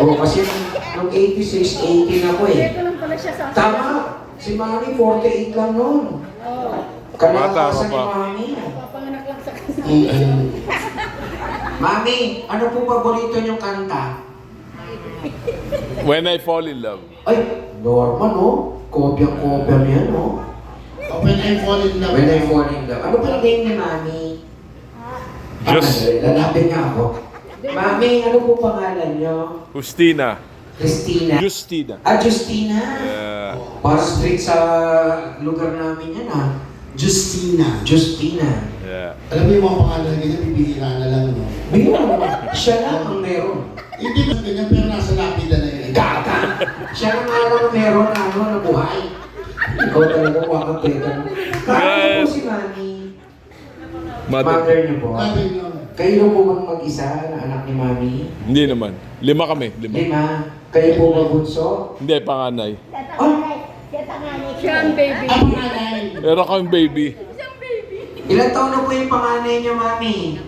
Oo, kasi nung 86, 18 ako eh. Ito lang pala siya sa Tama, si Mami 48 lang noon. Oo. Kalakasan ni Bata ka pa. Mami. Papanganak lang sa kasama. Mami, ano po paborito niyong kanta? When I Fall in Love. Ay, Norman, no? Kopya-kopya niya, no? When I fall in love. When I fall in love. Ano pala name ni Mami? Lalapit nga ako. Mami, ano po pangalan niyo? Justina. Christina. Justina. Ah, Justina. Yeah. Para straight sa lugar namin yan, ah. Justina. Justina. Yeah. Alam mo yung mga pangalan ganyan, bibihira na lang, no? Biro, siya lang ang meron. Hindi ba ganyan, pero nasa lapida na yun. Gata! Siya lang ang meron na ano, na buhay. Ikaw talaga, wakapeta. Kaya po si Mami. Mother niyo po. Sabi nyo, Kayo po bang mag-isa na anak ni Mami? Hindi naman. 5 kami. 5. 5. Kayo po ba bunso? Hindi, panganay. Siya ang baby. ang pangalan. Pero kami baby. Ilang taon na po yung panganay niya, Mami?